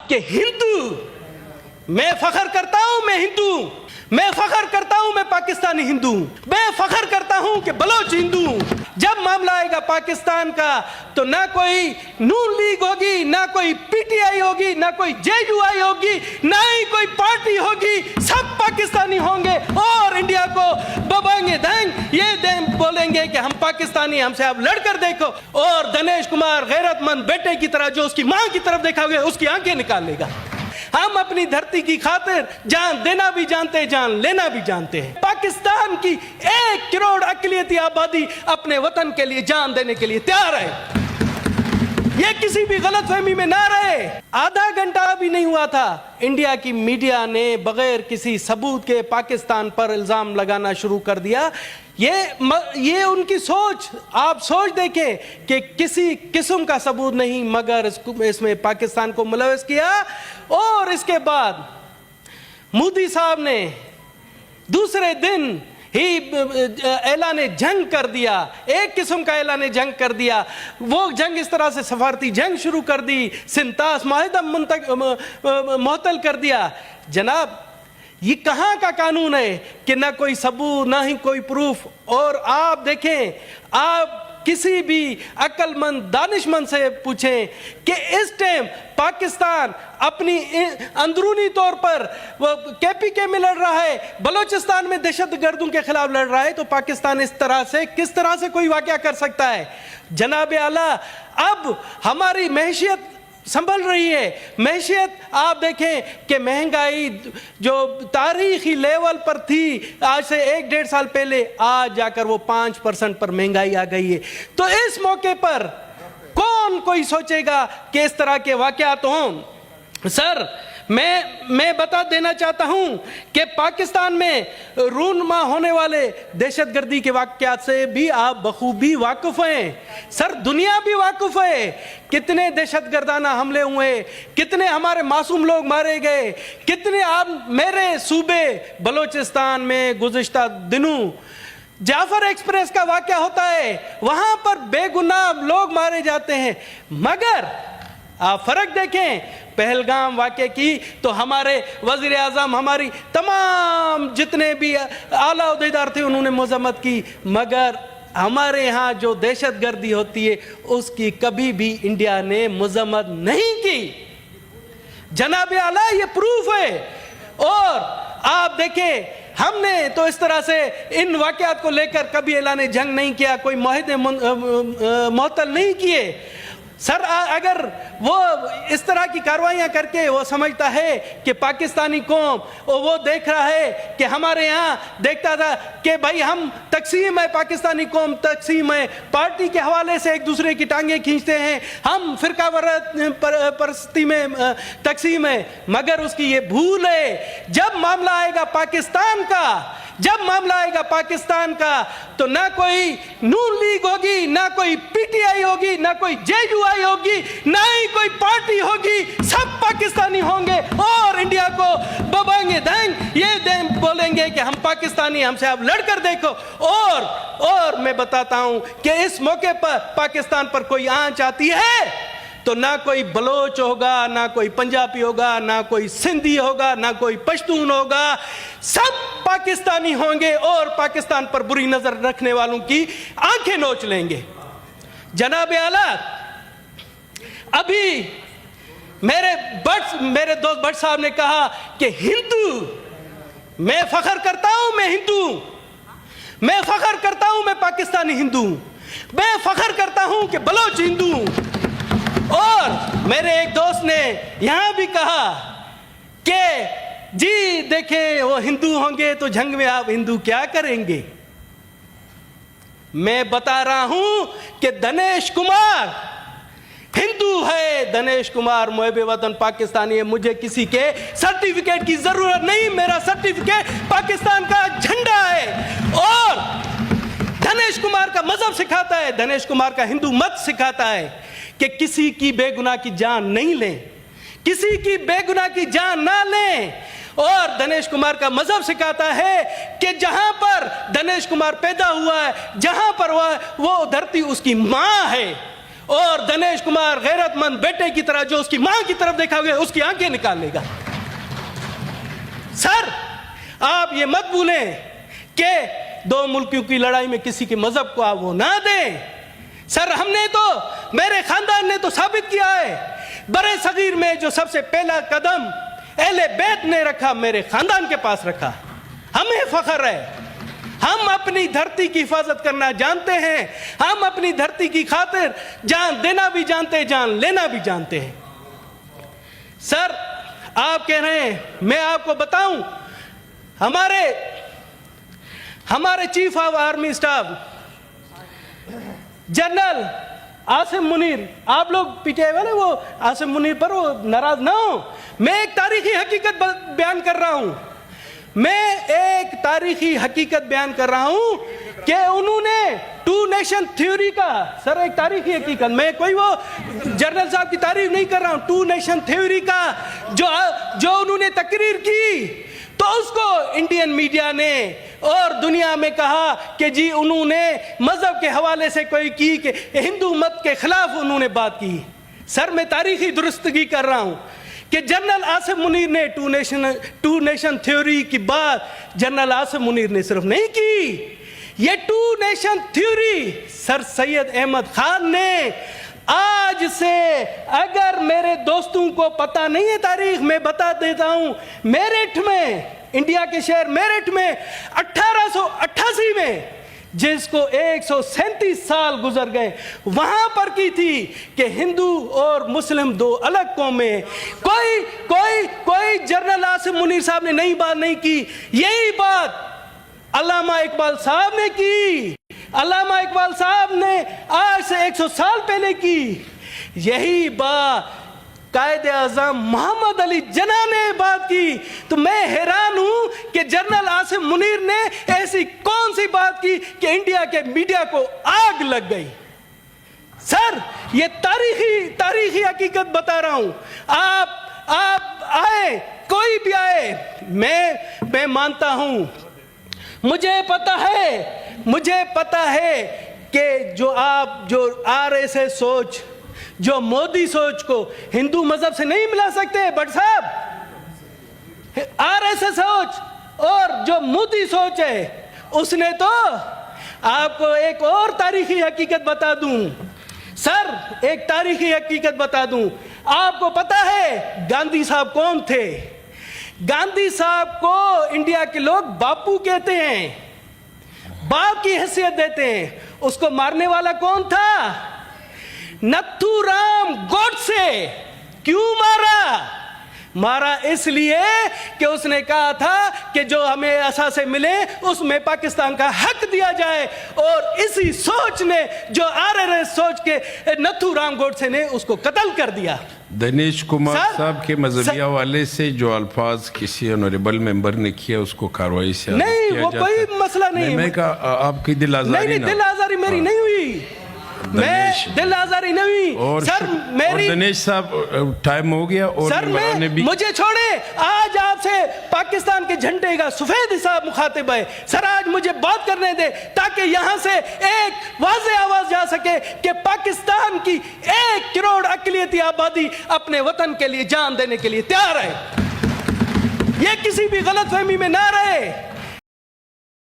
کہ ہندو، میں فخر کرتا ہوں میں ہندو ہوں، میں فخر کرتا ہوں میں پاکستانی ہندو ہوں، میں فخر کرتا ہوں کہ بلوچ ہندو ہوں۔ جب معاملہ آئے گا پاکستان کا تو نہ کوئی نون لیگ ہوگی، نہ کوئی پی ٹی آئی ہوگی، نہ کوئی جے یو آئی ہوگی، نہ ہی کوئی پارٹی ہوگی، سب پاکستانی ہوں گے اور انڈیا کو ببانگے دیں، یہ بولیں گے کہ ہم پاکستانی، ہم سے آپ لڑ کر دیکھو۔ اور دنیش کمار غیرت مند بیٹے کی طرح جو اس کی ماں کی طرف دیکھا گیا اس کی آنکھیں نکال لے گا۔ ہم اپنی دھرتی کی خاطر جان دینا بھی جانتے ہیں، جان لینا بھی جانتے ہیں۔ پاکستان کی 1 کروڑ اقلیتی آبادی اپنے وطن کے لیے جان دینے کے لیے تیار ہے، یہ کسی بھی غلط فہمی میں نہ رہے۔ آدھا گھنٹہ بھی نہیں ہوا تھا انڈیا کی میڈیا نے بغیر کسی ثبوت کے پاکستان پر الزام لگانا شروع کر دیا۔ یہ ان کی سوچ، آپ سوچ دیکھیں کہ کسی قسم کا ثبوت نہیں مگر اس میں پاکستان کو ملوث کیا۔ اور اس کے بعد مودی صاحب نے دوسرے دن ہی اعلان جنگ کر دیا، ایک قسم کا اعلان جنگ کر دیا۔ وہ جنگ اس طرح سے سفارتی جنگ شروع کر دی، سنتاس معاہدہ معطل کر دیا۔ جناب یہ کہاں کا قانون ہے کہ نہ کوئی ثبوت نہ ہی کوئی پروف؟ اور آپ دیکھیں، آپ کسی بھی عقل مند دانش مند سے پوچھیں کہ اس ٹائم پاکستان اپنی اندرونی طور پر کے پی کے میں لڑ رہا ہے، بلوچستان میں دہشت گردوں کے خلاف لڑ رہا ہے، تو پاکستان اس طرح سے کس طرح سے کوئی واقعہ کر سکتا ہے؟ جناب اعلیٰ، اب ہماری معیشت سنبھل رہی ہے۔ معیشت آپ دیکھیں کہ مہنگائی جو تاریخی لیول پر تھی آج سے 1-1.5 سال پہلے، آج جا کر وہ 5% پر مہنگائی آ گئی ہے۔ تو اس موقع پر کون کوئی سوچے گا کہ اس طرح کے واقعات ہوں؟ سر میں بتا دینا چاہتا ہوں کہ پاکستان میں رونما ہونے والے دہشت گردی کے واقعات سے بھی آپ بخوبی واقف ہیں۔ سر دنیا بھی واقف ہے، کتنے دہشت گردانہ حملے ہوئے، کتنے ہمارے معصوم لوگ مارے گئے، کتنے آپ میرے صوبے بلوچستان میں گزشتہ دنوں جعفر ایکسپریس کا واقعہ ہوتا ہے، وہاں پر بے گناہ لوگ مارے جاتے ہیں۔ مگر آپ فرق دیکھیں پہلگام واقعے کی تو ہمارے وزیر اعظم، ہماری تمام جتنے بھی اعلیٰ عہدیدار تھے انہوں نے مذمت کی، مگر ہمارے ہاں جو دہشت گردی ہوتی ہے اس کی کبھی بھی انڈیا نے مذمت نہیں کی۔ جناب اعلیٰ یہ پروف ہے۔ اور آپ دیکھیں ہم نے تو اس طرح سے ان واقعات کو لے کر کبھی اعلان جنگ نہیں کیا، کوئی معاہدے معطل نہیں کیے۔ سر اگر وہ اس طرح کی کاروائیاں کر کے وہ سمجھتا ہے کہ پاکستانی قوم وہ دیکھ رہا ہے کہ ہمارے یہاں دیکھتا تھا کہ بھائی ہم تقسیم ہے، پاکستانی قوم تقسیم ہے، پارٹی کے حوالے سے ایک دوسرے کی ٹانگیں کھینچتے ہیں، ہم فرقہ پرستی میں تقسیم ہے، مگر اس کی یہ بھول ہے۔ جب معاملہ آئے گا پاکستان کا، جب معاملہ آئے گا پاکستان کا تو نہ کوئی نون لیگ ہوگی، نہ کوئی پی ٹی آئی ہوگی، نہ کوئی جے یو آئی ہوگی، نہ ہی کوئی پارٹی ہوگی، سب پاکستانی ہوں گے اور انڈیا کو ببانگے دیں، یہ بولیں گے کہ ہم پاکستانی، ہم سے آپ لڑ کر دیکھو۔ اور میں بتاتا ہوں کہ اس موقع پر پاکستان پر کوئی آنچ آتی ہے تو نہ کوئی بلوچ ہوگا، نہ کوئی پنجابی ہوگا، نہ کوئی سندھی ہوگا، نہ کوئی پشتون ہوگا، سب پاکستانی ہوں گے اور پاکستان پر بری نظر رکھنے والوں کی آنکھیں نوچ لیں گے۔ جناب اعلیٰ، ابھی میرے دوست بٹ صاحب نے کہا کہ ہندو، میں فخر کرتا ہوں میں ہندو ہوں، میں فخر کرتا ہوں میں پاکستانی ہندو ہوں، میں فخر کرتا ہوں کہ بلوچ ہندو ہوں۔ اور میرے ایک دوست نے یہاں بھی کہا کہ جی دیکھیں وہ ہندو ہوں گے تو جنگ میں آپ ہندو کیا کریں گے؟ میں بتا رہا ہوں کہ دنیش کمار ہندو ہے، دنیش کمار محب وطن پاکستانی ہے، مجھے کسی کے سرٹیفکیٹ کی ضرورت نہیں، میرا سرٹیفکیٹ پاکستان کا جھنڈا ہے۔ اور دنیش کمار کا مذہب سکھاتا ہے، دنیش کمار کا ہندو مت سکھاتا ہے کہ کسی کی بے گناہ کی جان نہیں لیں، کسی کی بے گناہ کی جان نہ لیں۔ اور دنیش کمار کا مذہب سکھاتا ہے کہ جہاں پر دنیش کمار پیدا ہوا ہے، جہاں پر وہ دھرتی اس کی ماں ہے، اور دنیش کمار غیرت مند بیٹے کی طرح جو اس کی ماں کی طرف دیکھا گیا اس کی آنکھیں نکال لے گا. سر آپ یہ مت بھولیں کہ دو ملکوں کی لڑائی میں کسی کے مذہب کو آپ وہ نہ دیں. سر ہم نے تو, میرے خاندان نے تو ثابت کیا ہے, برے صغیر میں جو سب سے پہلا قدم اہل بیت نے رکھا میرے خاندان کے پاس رکھا. ہمیں فخر ہے, ہم اپنی دھرتی کی حفاظت کرنا جانتے ہیں, ہم اپنی دھرتی کی خاطر جان دینا بھی جانتے ہیں, جان لینا بھی جانتے ہیں. سر آپ کہہ رہے ہیں, میں آپ کو بتاؤں, ہمارے chief of army staff general Asim Munir, آپ لوگ پی ٹی آئی والے وہ عاصم منیر پر وہ ناراض نہ ہو, میں ایک تاریخی حقیقت بیان کر رہا ہوں, میں ایک تاریخی حقیقت بیان کر رہا ہوں کہ انہوں نے ٹو نیشن تھیوری کا, سر ایک تاریخی حقیقت, میں کوئی وہ جنرل صاحب کی تعریف نہیں کر رہا ہوں, ٹو نیشن تھیوری کا جو انہوں نے تقریر کی تو اس کو انڈین میڈیا نے اور دنیا میں کہا کہ جی انہوں نے مذہب کے حوالے سے کوئی کی کہ ہندو مت کے خلاف انہوں نے بات کی. سر میں تاریخی درستگی کر رہا ہوں کہ جنرل عاصم منیر نے ٹو نیشن تھیوری کی بات جنرل عاصم منیر نے صرف نہیں کی, یہ ٹو نیشن تھیوری سر سید احمد خان نے, آج سے اگر میرے دوستوں کو پتہ نہیں ہے تاریخ, میں بتا دیتا ہوں, میرٹھ میں, انڈیا کے شہر میرٹھ میں 1888 میں جس کو 137 سال گزر گئے, وہاں پر کی تھی کہ ہندو اور مسلم دو الگ قومیں. کوئی جنرل عاصم منیر صاحب نے نئی بات نہیں کی, یہی بات علامہ اقبال صاحب نے کی, علامہ اقبال صاحب نے آج سے 100 سال پہلے کی, یہی بات قائد اعظم محمد علی جناح نے بات کی. تو میں حیران ہوں کہ جنرل عاصم منیر نے ایسی کون سی بات کی کہ انڈیا کے میڈیا کو آگ لگ گئی. سر یہ تاریخی حقیقت بتا رہا ہوں, آپ آئے, کوئی بھی آئے, میں مانتا ہوں, مجھے پتا ہے کہ جو آر ایس ایس سوچ, جو مودی سوچ کو ہندو مذہب سے نہیں ملا سکتے. بٹ صاحب آر ایس ایس سوچ اور جو مودی سوچ ہے, اس نے تو آپ کو ایک اور تاریخی حقیقت بتا دوں. سر ایک تاریخی حقیقت بتا دوں, آپ کو پتا ہے گاندھی صاحب کون تھے؟ گاندھی صاحب کو انڈیا کے لوگ باپو کہتے ہیں, باپ کی حیثیت دیتے ہیں. اس کو مارنے والا کون تھا؟ نتھو رام گوڈسے. کیوں مارا اس لیے کہ اس نے کہا تھا کہ جو ہمیں اثاثے ملے اس میں پاکستان کا حق دیا جائے, اور اسی سوچ نے, جو آر ایس ایس سوچ کے نتھو رام گوڈسے نے اس کو قتل کر دیا. دنیش کمار صاحب کے مذہبی حوالے سے جو الفاظ کسی آنریبل ممبر نے کیا اس کو کاروائی سے نہیں, وہ کوئی مسئلہ نہیں. میں کہا آپ کی دل آزاری نہیں, دل آزاری میری نہیں ہوئی, میں دل آزاری نہیں ہوئی. سر میری دنیش صاحب ٹائم ہو گیا, اور سر مجھے چھوڑے, آج آپ سے پاکستان کے جھنڈے کا سفید حساب مخاطب ہے. سر آج مجھے بات کرنے دے تاکہ یہاں سے ایک واضح آواز جا سکے کہ پاکستان کی 1 کروڑ اقلیتی آبادی اپنے وطن کے لیے جان دینے کے لیے تیار ہے. یہ کسی بھی غلط فہمی میں نہ رہے.